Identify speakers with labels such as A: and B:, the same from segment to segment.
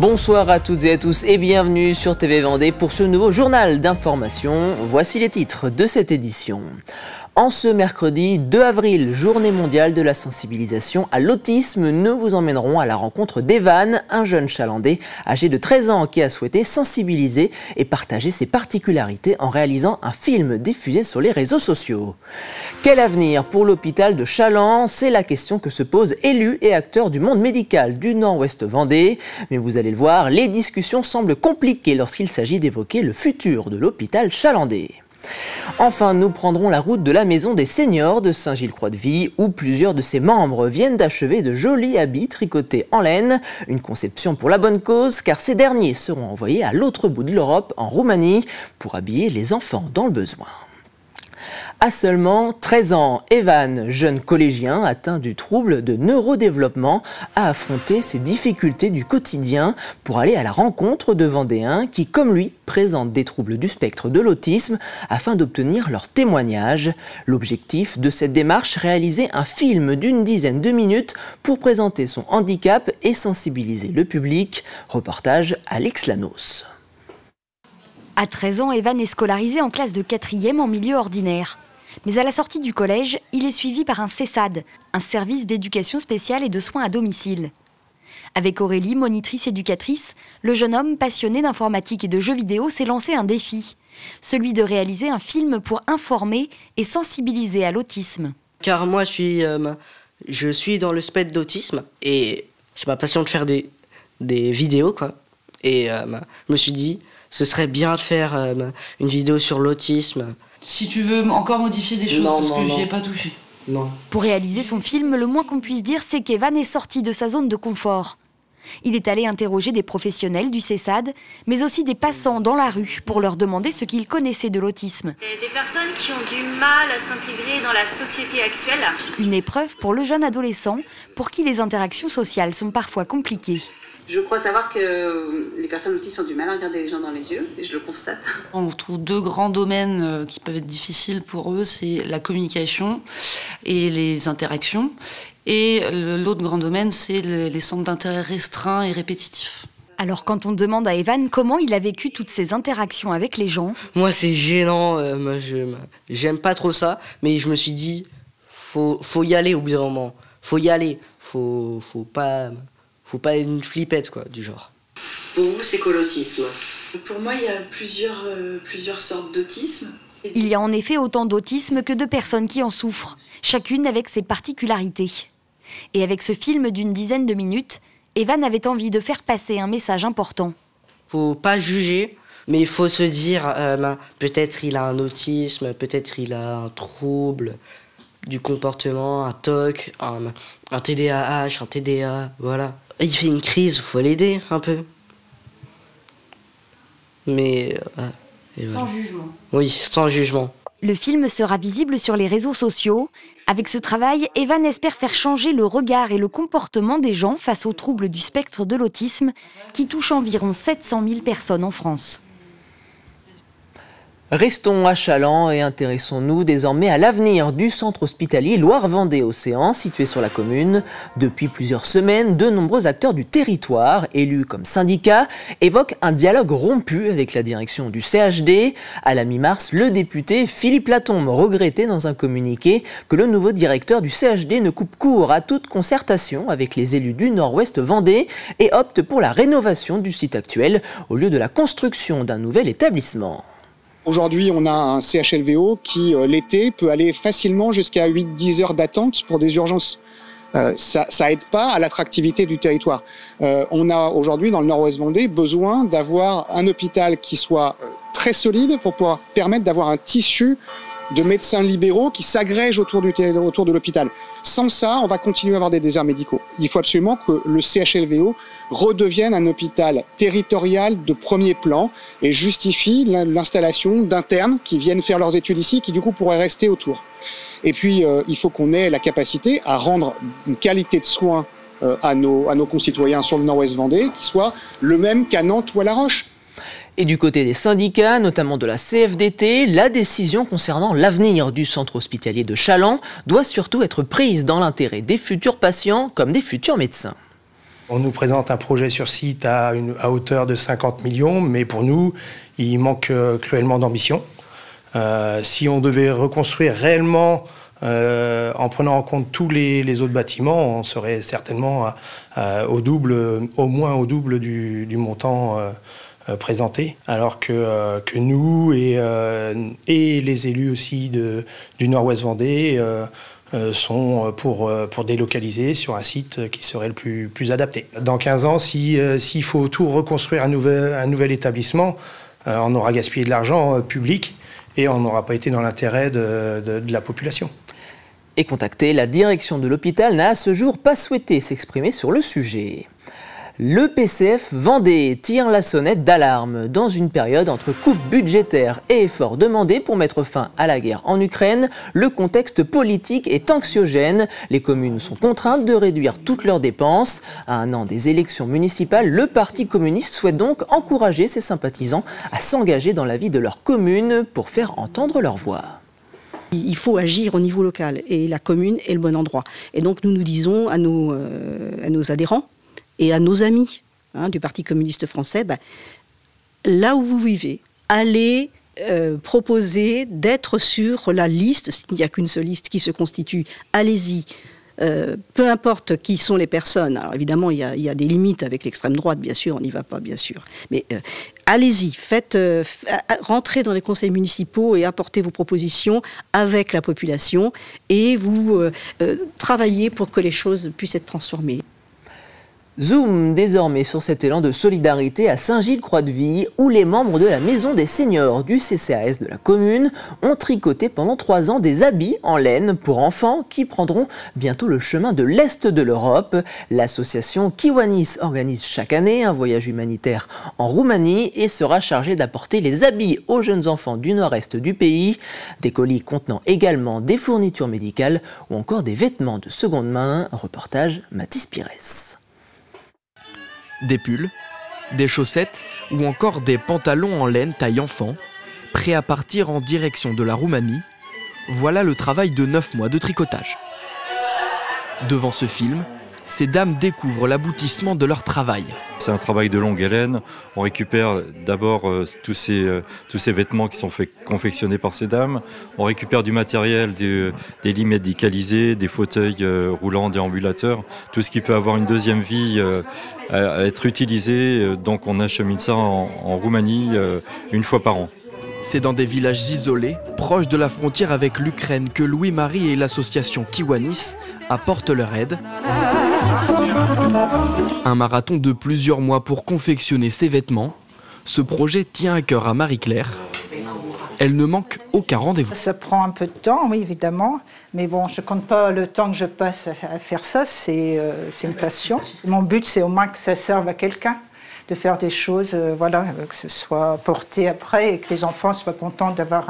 A: Bonsoir à toutes et à tous et bienvenue sur TV Vendée pour ce nouveau journal d'information. Voici les titres de cette édition. En ce mercredi 2 avril, journée mondiale de la sensibilisation à l'autisme, nous vous emmènerons à la rencontre d'Evan, un jeune chalandais âgé de 13 ans qui a souhaité sensibiliser et partager ses particularités en réalisant un film diffusé sur les réseaux sociaux. Quel avenir pour l'hôpital de Chaland? C'est la question que se posent élus et acteurs du monde médical du Nord-Ouest Vendée. Mais vous allez le voir, les discussions semblent compliquées lorsqu'il s'agit d'évoquer le futur de l'hôpital chalandais. Enfin, nous prendrons la route de la maison des seniors de Saint-Gilles-Croix-de-Vie où plusieurs de ses membres viennent d'achever de jolis habits tricotés en laine. Une conception pour la bonne cause car ces derniers seront envoyés à l'autre bout de l'Europe, en Roumanie, pour habiller les enfants dans le besoin. À seulement 13 ans, Evan, jeune collégien atteint du trouble de neurodéveloppement, a affronté ses difficultés du quotidien pour aller à la rencontre de Vendéens qui, comme lui, présentent des troubles du spectre de l'autisme afin d'obtenir leur témoignage. L'objectif de cette démarche, réaliser un film d'une dizaine de minutes pour présenter son handicap et sensibiliser le public. Reportage Alix Lanos.
B: À 13 ans, Evan est scolarisé en classe de 4e en milieu ordinaire. Mais à la sortie du collège, il est suivi par un CESAD, un service d'éducation spéciale et de soins à domicile. Avec Aurélie, monitrice éducatrice, le jeune homme passionné d'informatique et de jeux vidéo s'est lancé un défi, celui de réaliser un film pour informer et sensibiliser à l'autisme.
C: Car moi, je suis dans le spectre d'autisme et c'est ma passion de faire des vidéos, quoi. Et je me suis dit, ce serait bien de faire une vidéo sur l'autisme.
D: Si tu veux encore modifier des choses, parce que j'y ai pas touché.
C: Non.
B: Pour réaliser son film, le moins qu'on puisse dire, c'est qu'Evan est sorti de sa zone de confort. Il est allé interroger des professionnels du CESAD, mais aussi des passants dans la rue pour leur demander ce qu'ils connaissaient de l'autisme.
E: Des personnes qui ont du mal à s'intégrer dans la société actuelle.
B: Une épreuve pour le jeune adolescent, pour qui les interactions sociales sont parfois compliquées.
F: Je crois savoir que les personnes autistes ont du mal à regarder les gens dans les yeux, et je le constate.
D: On retrouve deux grands domaines qui peuvent être difficiles pour eux, c'est la communication et les interactions. Et l'autre grand domaine, c'est les centres d'intérêt restreints et répétitifs.
B: Alors quand on demande à Evan comment il a vécu toutes ces interactions avec les gens...
C: Moi c'est gênant, moi j'aime pas trop ça, mais je me suis dit, faut y aller au bout d'un moment. Faut y aller, faut pas être une flippette, quoi, du genre.
F: Pour vous, c'est quoi l'autisme?
G: Pour moi, il y a plusieurs sortes d'autisme.
B: Il y a en effet autant d'autisme que de personnes qui en souffrent, chacune avec ses particularités. Et avec ce film d'une dizaine de minutes, Evan avait envie de faire passer un message important.
C: Faut pas juger, mais il faut se dire, peut-être il a un autisme, peut-être il a un trouble du comportement, un TOC, un TDAH, un TDA, voilà. Il fait une crise, faut l'aider un peu. Mais...
D: sans jugement.
C: Oui, sans jugement.
B: Le film sera visible sur les réseaux sociaux. Avec ce travail, Evan espère faire changer le regard et le comportement des gens face aux troubles du spectre de l'autisme qui touchent environ 700 000 personnes en France.
A: Restons à Chaland et intéressons-nous désormais à l'avenir du centre hospitalier Loire-Vendée-Océan situé sur la commune. Depuis plusieurs semaines, de nombreux acteurs du territoire, élus comme syndicats, évoquent un dialogue rompu avec la direction du CHD. À la mi-mars, le député Philippe Latombe regrettait dans un communiqué que le nouveau directeur du CHD ne coupe court à toute concertation avec les élus du Nord-Ouest Vendée et opte pour la rénovation du site actuel au lieu de la construction d'un nouvel établissement.
H: Aujourd'hui, on a un CHLVO qui, l'été, peut aller facilement jusqu'à 8-10 heures d'attente pour des urgences. Ça aide pas à l'attractivité du territoire. On a aujourd'hui, dans le Nord-Ouest Vendée, besoin d'avoir un hôpital qui soit très solide pour pouvoir permettre d'avoir un tissu de médecins libéraux qui s'agrègent autour de l'hôpital. Sans ça, on va continuer à avoir des déserts médicaux. Il faut absolument que le CHLVO redevienne un hôpital territorial de premier plan et justifie l'installation d'internes qui viennent faire leurs études ici, qui du coup pourraient rester autour. Et puis, il faut qu'on ait la capacité à rendre une qualité de soins à nos concitoyens sur le Nord-Ouest Vendée qui soit le même qu'à Nantes ou à La Roche.
A: Et du côté des syndicats, notamment de la CFDT, la décision concernant l'avenir du centre hospitalier de Chaland doit surtout être prise dans l'intérêt des futurs patients comme des futurs médecins.
I: On nous présente un projet sur site à hauteur de 50 millions, mais pour nous, il manque cruellement d'ambition. Si on devait reconstruire réellement, en prenant en compte tous les autres bâtiments, on serait certainement au moins au double du montant présenté. Alors que nous et les élus aussi du Nord-Ouest Vendée sont pour délocaliser sur un site qui serait le plus adapté. Dans 15 ans, s'il faut tout reconstruire un nouvel établissement, on aura gaspillé de l'argent public et on n'aura pas été dans l'intérêt de la population.
A: Et contacté, la direction de l'hôpital n'a à ce jour pas souhaité s'exprimer sur le sujet. Le PCF Vendée tire la sonnette d'alarme. Dans une période entre coupes budgétaires et efforts demandés pour mettre fin à la guerre en Ukraine, le contexte politique est anxiogène. Les communes sont contraintes de réduire toutes leurs dépenses. À un an des élections municipales, le Parti communiste souhaite donc encourager ses sympathisants à s'engager dans la vie de leur commune pour faire entendre leur voix.
J: Il faut agir au niveau local et la commune est le bon endroit. Et donc nous disons à nos adhérents et à nos amis du Parti communiste français, là où vous vivez, allez proposer d'être sur la liste, s'il n'y a qu'une seule liste qui se constitue, allez-y. Peu importe qui sont les personnes, alors évidemment il y a des limites avec l'extrême droite, bien sûr, on n'y va pas, bien sûr, mais allez-y, rentrez dans les conseils municipaux et apportez vos propositions avec la population et vous travaillez pour que les choses puissent être transformées.
A: Zoom désormais sur cet élan de solidarité à Saint-Gilles-Croix-de-Vie où les membres de la maison des seniors du CCAS de la commune ont tricoté pendant 3 ans des habits en laine pour enfants qui prendront bientôt le chemin de l'Est de l'Europe. L'association Kiwanis organise chaque année un voyage humanitaire en Roumanie et sera chargée d'apporter les habits aux jeunes enfants du nord-est du pays. Des colis contenant également des fournitures médicales ou encore des vêtements de seconde main. Reportage Mathis Pires.
K: Des pulls, des chaussettes ou encore des pantalons en laine taille enfant, prêts à partir en direction de la Roumanie, voilà le travail de 9 mois de tricotage. Devant ce film, ces dames découvrent l'aboutissement de leur travail.
L: C'est un travail de longue haleine. On récupère d'abord tous ces vêtements qui sont confectionnés par ces dames. On récupère du matériel, des lits médicalisés, des fauteuils roulants, des ambulateurs, tout ce qui peut avoir une deuxième vie à être utilisé. Donc on achemine ça en Roumanie une fois par an.
K: C'est dans des villages isolés, proches de la frontière avec l'Ukraine, que Louis-Marie et l'association Kiwanis apportent leur aide. Un marathon de plusieurs mois pour confectionner ces vêtements. Ce projet tient à cœur à Marie-Claire. Elle ne manque aucun rendez-vous.
M: Ça prend un peu de temps, oui, évidemment. Mais bon, je ne compte pas le temps que je passe à faire ça. C'est une passion. Mon but, c'est au moins que ça serve à quelqu'un. De faire des choses, que ce soit porté après et que les enfants soient contents d'avoir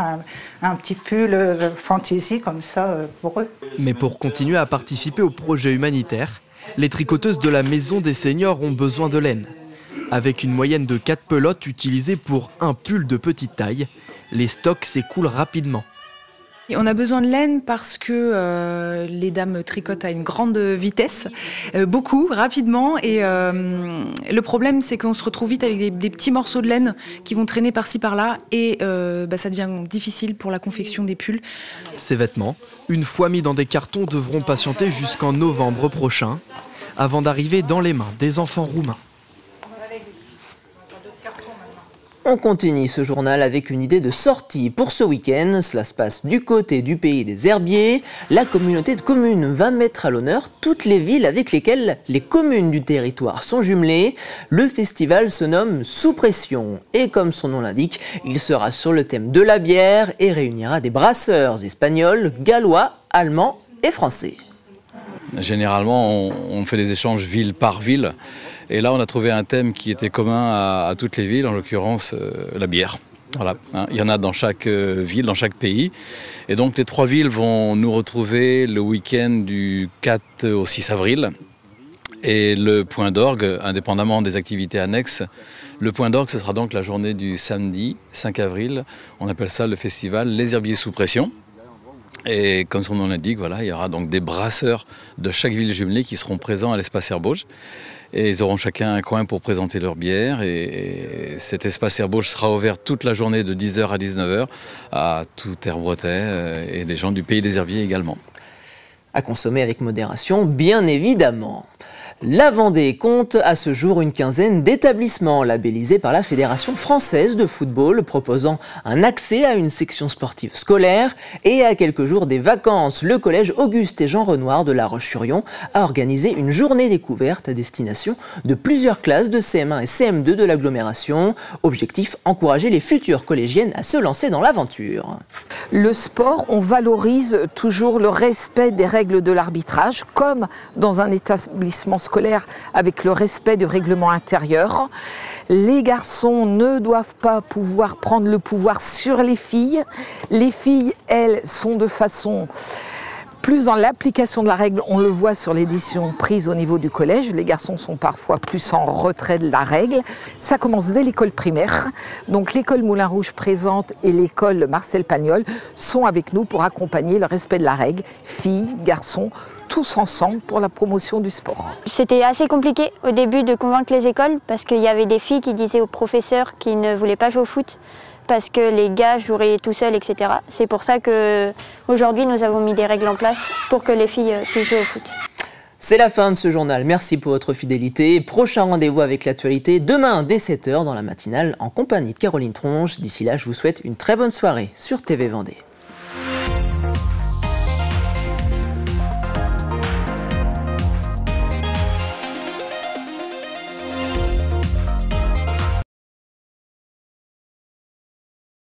M: un petit pull fantaisie comme ça pour eux.
K: Mais pour continuer à participer au projet humanitaire, les tricoteuses de la maison des seniors ont besoin de laine. Avec une moyenne de 4 pelotes utilisées pour un pull de petite taille, les stocks s'écoulent rapidement.
N: On a besoin de laine parce que les dames tricotent à une grande vitesse, beaucoup, rapidement. Et le problème, c'est qu'on se retrouve vite avec des petits morceaux de laine qui vont traîner par-ci par-là. Et ça devient difficile pour la confection des pulls.
K: Ces vêtements, une fois mis dans des cartons, devront patienter jusqu'en novembre prochain, avant d'arriver dans les mains des enfants roumains.
A: On continue ce journal avec une idée de sortie pour ce week-end. Cela se passe du côté du pays des herbiers. La communauté de communes va mettre à l'honneur toutes les villes avec lesquelles les communes du territoire sont jumelées. Le festival se nomme Sous Pression et comme son nom l'indique, il sera sur le thème de la bière et réunira des brasseurs espagnols, gallois, allemands et français.
O: Généralement, on fait des échanges ville par ville. Et là, on a trouvé un thème qui était commun à toutes les villes, en l'occurrence la bière. Voilà, hein. Il y en a dans chaque ville, dans chaque pays. Et donc, les 3 villes vont nous retrouver le week-end du 4 au 6 avril. Et le point d'orgue, indépendamment des activités annexes, le point d'orgue, ce sera donc la journée du samedi 5 avril. On appelle ça le festival Les Herbiers sous pression. Et comme son nom l'indique, voilà, il y aura donc des brasseurs de chaque ville jumelée qui seront présents à l'espace Herbauge. Et ils auront chacun un coin pour présenter leur bière. Et cet espace Herbauge sera ouvert toute la journée de 10h à 19h à tout Herbretais et des gens du Pays des Herbiers également.
A: À consommer avec modération, bien évidemment. La Vendée compte à ce jour une quinzaine d'établissements labellisés par la Fédération française de football, proposant un accès à une section sportive scolaire. Et à quelques jours des vacances, le collège Auguste et Jean Renoir de La Roche-sur-Yon a organisé une journée découverte à destination de plusieurs classes de CM1 et CM2 de l'agglomération. Objectif, encourager les futures collégiennes à se lancer dans l'aventure.
P: Le sport, on valorise toujours le respect des règles de l'arbitrage, comme dans un établissement scolaire avec le respect du règlement intérieur. Les garçons ne doivent pas pouvoir prendre le pouvoir sur les filles. Les filles, elles, sont de façon plus dans l'application de la règle. On le voit sur les décisions prises au niveau du collège. Les garçons sont parfois plus en retrait de la règle. Ça commence dès l'école primaire. Donc l'école Moulin Rouge présente et l'école Marcel Pagnol sont avec nous pour accompagner le respect de la règle. Filles, garçons, tous ensemble pour la promotion du sport.
Q: C'était assez compliqué au début de convaincre les écoles parce qu'il y avait des filles qui disaient aux professeurs qu'ils ne voulaient pas jouer au foot parce que les gars joueraient tout seuls, etc. C'est pour ça qu'aujourd'hui nous avons mis des règles en place pour que les filles puissent jouer au foot.
A: C'est la fin de ce journal. Merci pour votre fidélité. Prochain rendez-vous avec l'actualité demain dès 7h dans la matinale en compagnie de Caroline Tronche. D'ici là, je vous souhaite une très bonne soirée sur TV Vendée.